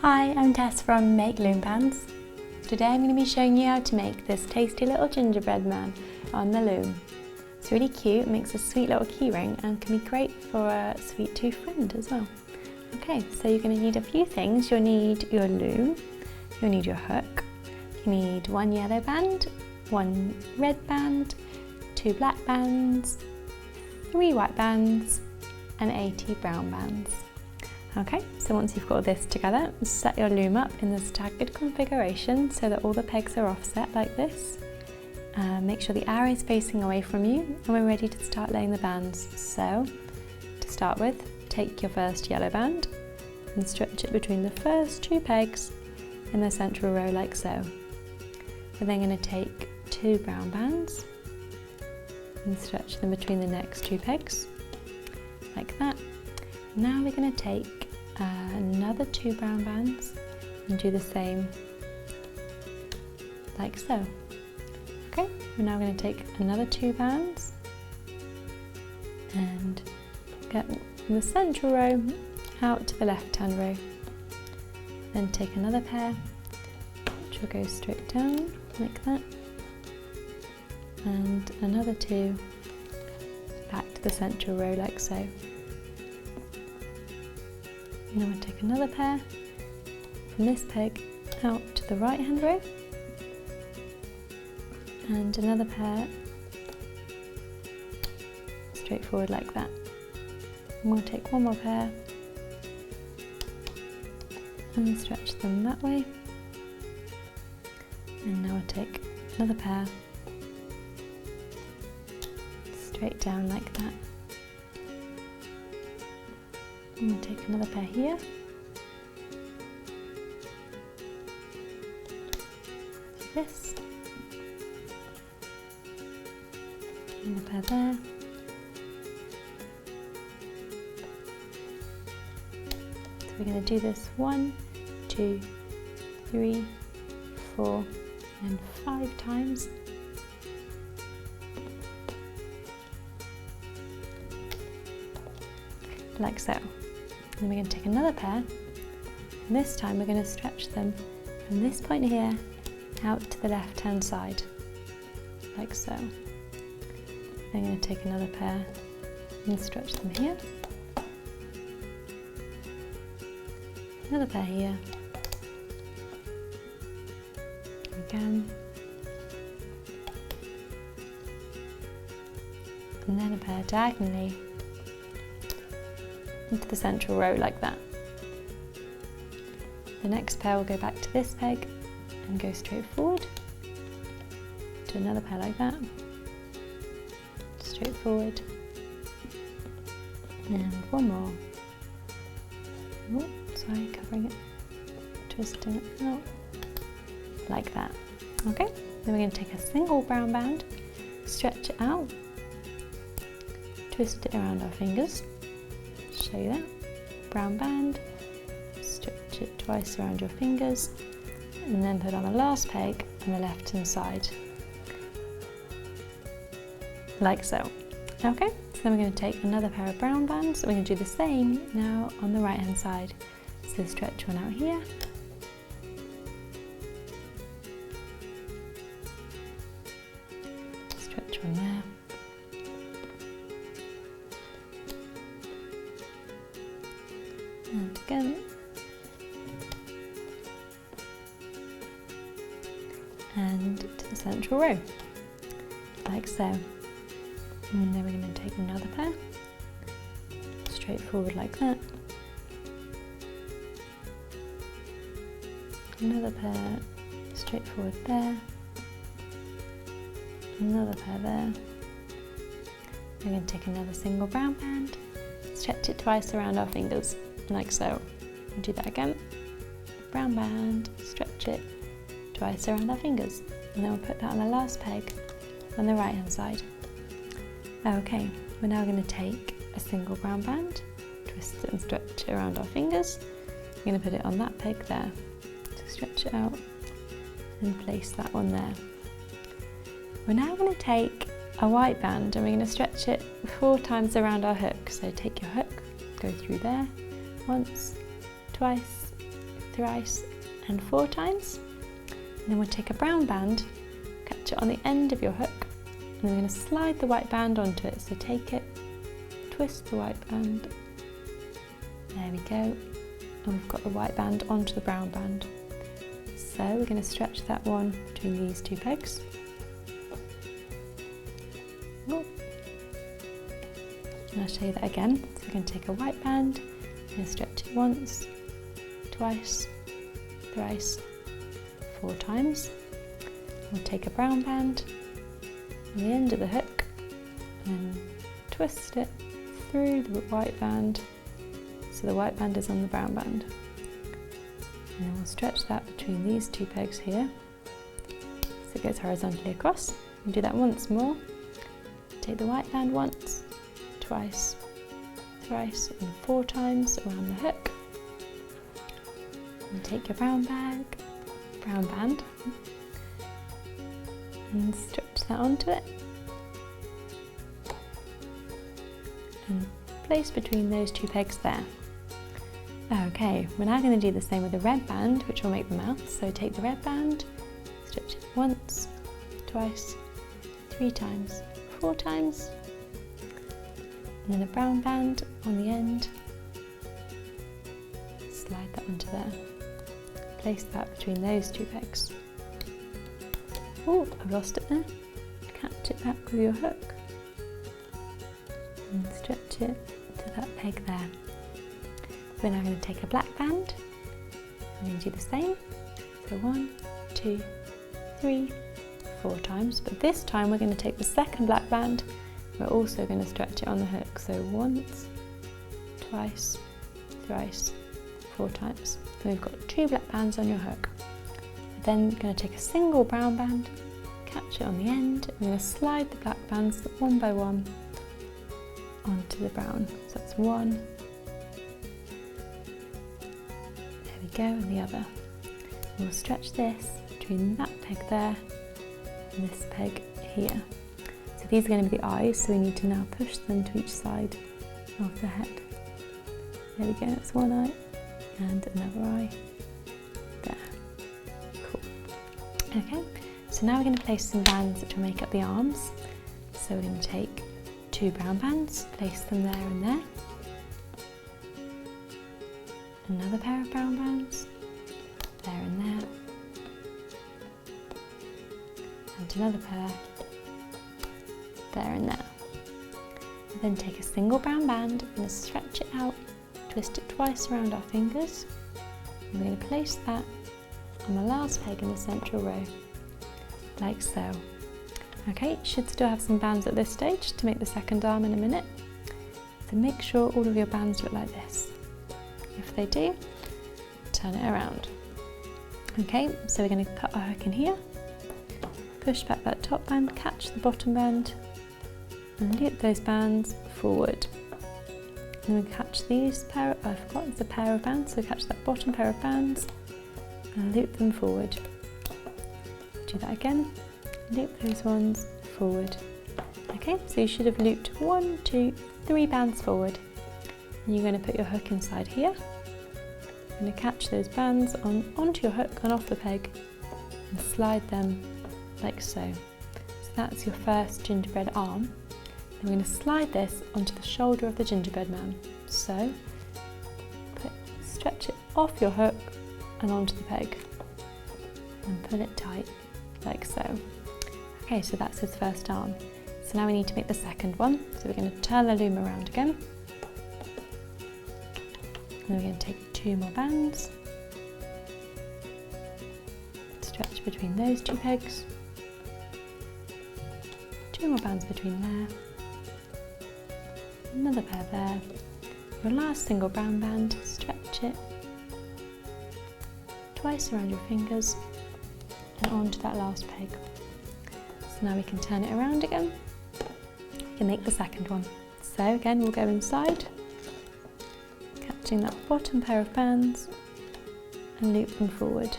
Hi, I'm Tess from MakeLoomBands. Today I'm going to be showing you how to make this tasty little gingerbread man on the loom. It's really cute, makes a sweet little keyring and can be great for a sweet tooth friend as well. Okay, so you're going to need a few things. You'll need your loom, you'll need your hook, you need one yellow band, one red band, 2 black bands, 3 white bands and 80 brown bands. Okay, so once you've got this together, set your loom up in the staggered configuration so that all the pegs are offset like this. Make sure the arrow is facing away from you and we're ready to start laying the bands. So, to start with, take your first yellow band and stretch it between the first 2 pegs in the central row like so. We're then going to take 2 brown bands and stretch them between the next 2 pegs like that. Now we're going to take another 2 brown bands and do the same like so. Okay, we're now going to take another 2 bands and get from the central row out to the left hand row. Then take another pair which will go straight down like that, and another 2 back to the central row like so. Now we'll take another pair from this peg out to the right hand row and another pair straight forward like that. And we'll take one more pair and stretch them that way, and now we'll take another pair straight down like that. And we'll take another pair here, like this, another pair there, so we're going to do this 1, 2, 3, 4 and 5 times. Like so. Then we're going to take another pair, and this time we're going to stretch them from this point here out to the left hand side, like so. Then I'm going to take another pair and stretch them here, another pair here, again, and then a pair diagonally into the central row like that. The next pair will go back to this peg and go straight forward to another pair like that, straight forward, and one more. Oh, sorry, covering it, twisting it out like that. Okay, then we're going to take a single brown band, stretch it out, twist it around our fingers. Show you that. Brown band, stretch it twice around your fingers, and then put on the last peg on the left hand side, like so. Okay, so then we're going to take another pair of brown bands, and we're going to do the same now on the right hand side. So stretch one out here, stretch one there, and again, and to the central row, like so. And then we're going to take another pair, straight forward like that, another pair, straight forward there, another pair there. We're going to take another single brown band, stretch it twice around our fingers, like so. And do that again. Brown band, stretch it twice around our fingers, and then we'll put that on the last peg on the right hand side. Okay, we're now going to take a single brown band, twist it and stretch it around our fingers. We're going to put it on that peg there. So stretch it out and place that one there. We're now going to take a white band and we're going to stretch it 4 times around our hook. So take your hook, go through there, once, twice, thrice, and 4 times. And then we'll take a brown band, catch it on the end of your hook, and then we're going to slide the white band onto it. So take it, twist the white band, there we go, and we've got the white band onto the brown band. So we're going to stretch that one between these 2 pegs. Oh. And I'll show you that again. So we're going to take a white band, we're going to stretch it once, twice, thrice, 4 times. We'll take a brown band on the end of the hook and twist it through the white band so the white band is on the brown band. And then we'll stretch that between these 2 pegs here so it goes horizontally across. And do that once more. Take the white band once, twice, thrice, and 4 times around the hook. And take your brown band, and stretch that onto it. And place between those 2 pegs there. Okay, we're now going to do the same with the red band, which will make the mouth. So take the red band, stretch it once, twice, 3 times, 4 times, and then a brown band on the end. Slide that onto there. Place that between those 2 pegs. Oh, I've lost it there. Catch it back with your hook and stretch it to that peg there. We're now going to take a black band. I'm going to do the same. So 1, 2, 3, 4 times. But this time we're going to take the second black band. We're also going to stretch it on the hook. So once, twice, thrice, 4 times. So we've got 2 black bands on your hook. We're then going to take a single brown band, catch it on the end. We're going to slide the black bands one by one onto the brown. So that's 1. Go and the other. We'll stretch this between that peg there and this peg here. So these are going to be the eyes, so we need to now push them to each side of the head. There we go, that's one eye and another eye there. Cool. Okay, so now we're going to place some bands which will make up the arms. So we're going to take 2 brown bands, place them there and there. Another pair of brown bands, there and there, and another pair, there and there. And then take a single brown band, we're going to stretch it out, twist it twice around our fingers, and we're going to place that on the last peg in the central row, like so. Okay, you should still have some bands at this stage to make the second arm in a minute, so make sure all of your bands look like this. If they do, turn it around. Okay, so we're going to put our hook in here, push back that top band, catch the bottom band, and loop those bands forward. And then we catch these pair, I forgot it's a pair of bands, so catch that bottom pair of bands and loop them forward. Do that again, loop those ones forward. Okay, so you should have looped 1, 2, 3 bands forward. And you're going to put your hook inside here. You're going to catch those bands onto your hook and off the peg and slide them like so. So that's your first gingerbread arm. Then we're going to slide this onto the shoulder of the gingerbread man. So stretch it off your hook and onto the peg and pull it tight like so. Okay, so that's his first arm. So now we need to make the second one. So we're going to turn the loom around again. And we're going to take 2 more bands, stretch between those 2 pegs, 2 more bands between there, another pair there, your last single brown band, stretch it twice around your fingers and onto that last peg. So now we can turn it around again, we can make the second one. So again we'll go inside, catching that bottom pair of bands and loop them forward.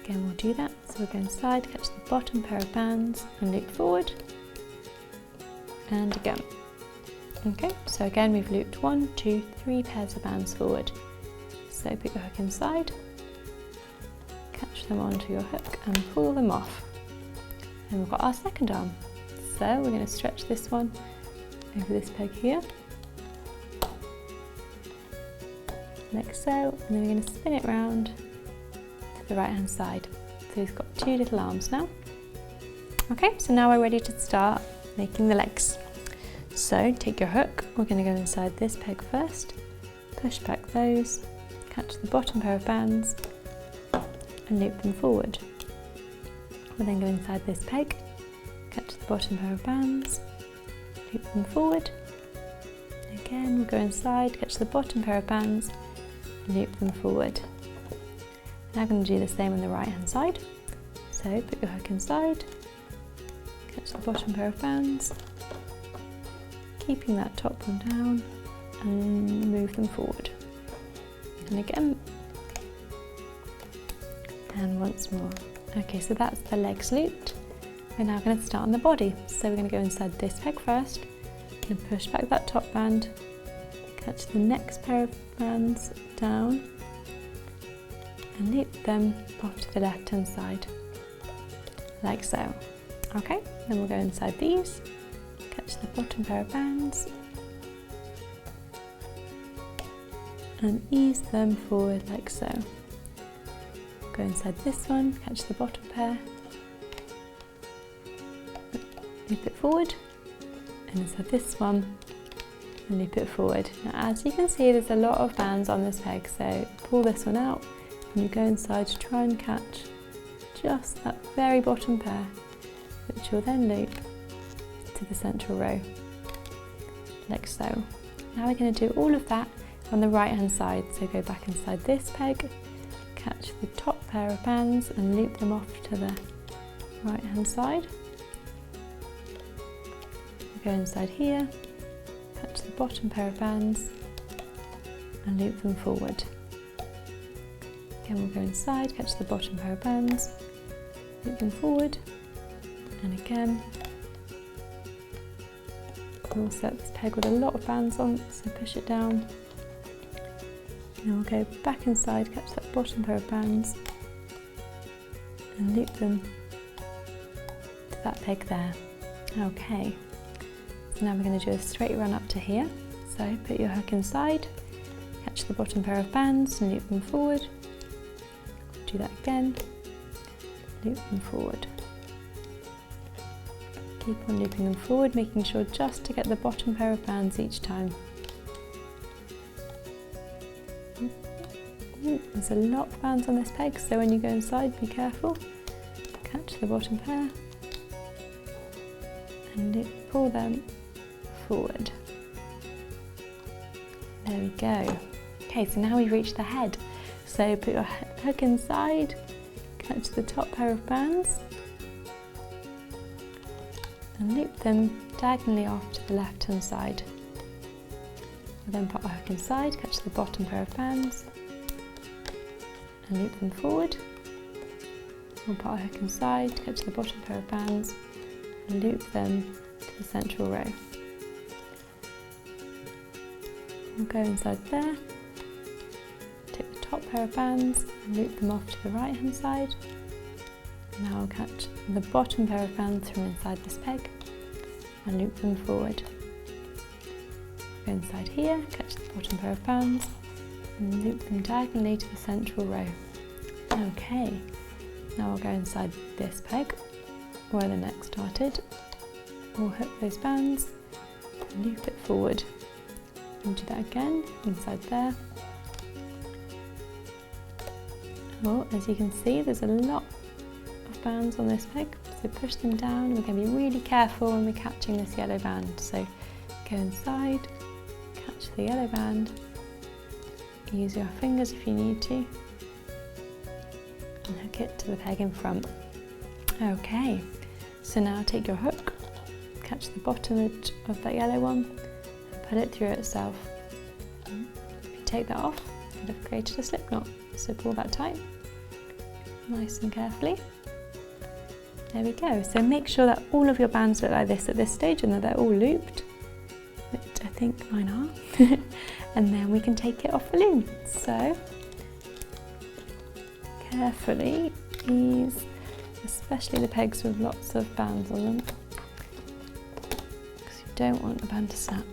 Again we'll do that, so we'll go inside, catch the bottom pair of bands and loop forward, and again. Okay, so again we've looped 1, 2, 3 pairs of bands forward. So put your hook inside, catch them onto your hook and pull them off. And we've got our second arm. So we're going to stretch this one over this peg here, like so, and then we're going to spin it round to the right hand side. So we've got two little arms now. Okay, so now we're ready to start making the legs. So take your hook, we're going to go inside this peg first, push back those, catch the bottom pair of bands and loop them forward. We'll then go inside this peg, catch the bottom pair of bands, loop them forward. Again, we'll go inside, catch the bottom pair of bands, loop them forward. Now I'm going to do the same on the right hand side. So put your hook inside, catch the bottom pair of bands, keeping that top one down and move them forward. And again, and once more. Okay, so that's the legs looped. We're now going to start on the body. So we're going to go inside this peg first and push back that top band, catch the next pair of bands down and loop them off to the left hand side, like so. Okay, then we'll go inside these, catch the bottom pair of bands and ease them forward like so. Go inside this one, catch the bottom pair, loop it forward, and inside this one and loop it forward. Now as you can see, there's a lot of bands on this peg, so pull this one out and you go inside to try and catch just that very bottom pair, which you'll then loop to the central row, like so. Now we're going to do all of that on the right hand side, so go back inside this peg, catch the top pair of bands and loop them off to the right hand side. Go inside here, catch the bottom pair of bands and loop them forward. Again, we'll go inside, catch the bottom pair of bands, loop them forward, and again. We'll set this peg with a lot of bands on, so push it down. Then we'll go back inside, catch that bottom pair of bands and loop them to that peg there. Okay, so now we're going to do a straight run up to here. So put your hook inside, catch the bottom pair of bands and loop them forward. Do that again, loop them forward. Keep on looping them forward, making sure just to get the bottom pair of bands each time. There's a lot of bands on this peg, so when you go inside, be careful. Catch the bottom pair and pull them forward. There we go. Okay, so now we've reached the head. So put your hook inside, catch the top pair of bands and loop them diagonally off to the left hand side. We'll then put our hook inside, catch the bottom pair of bands and loop them forward. We'll put our hook inside, catch the bottom pair of bands and loop them to the central row. We'll go inside there, take the top pair of bands and loop them off to the right hand side. Now I'll catch the bottom pair of bands from inside this peg and loop them forward. Go inside here, catch the bottom pair of bands and loop them diagonally to the central row. Okay, now I'll go inside this peg where the neck started. We'll hook those bands and loop it forward. And do that again, inside there. Oh, as you can see, there's a lot of bands on this peg, so push them down. We're going to be really careful when we're catching this yellow band. So go inside, catch the yellow band, use your fingers if you need to, and hook it to the peg in front. Okay, so now take your hook, catch the bottom edge of that yellow one, and pull it through itself. If you take that off, you'd have created a slip knot, so pull that tight, nice and carefully. There we go. So make sure that all of your bands look like this at this stage and that they're all looped, which I think mine are. And then we can take it off the loom. So carefully ease, especially the pegs with lots of bands on them, because you don't want the band to snap.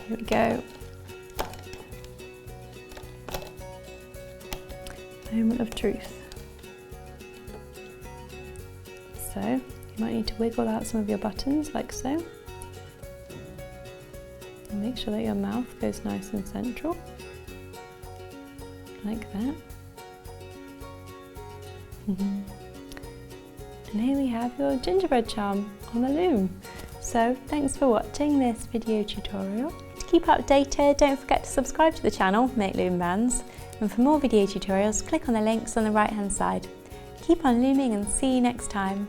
Here we go. Moment of truth. So you might need to wiggle out some of your buttons like so. And make sure that your mouth goes nice and central, like that. And here we have your gingerbread charm on the loom. So thanks for watching this video tutorial. To keep updated, don't forget to subscribe to the channel, MakeLoomBands. And for more video tutorials, click on the links on the right hand side. Keep on looming and see you next time.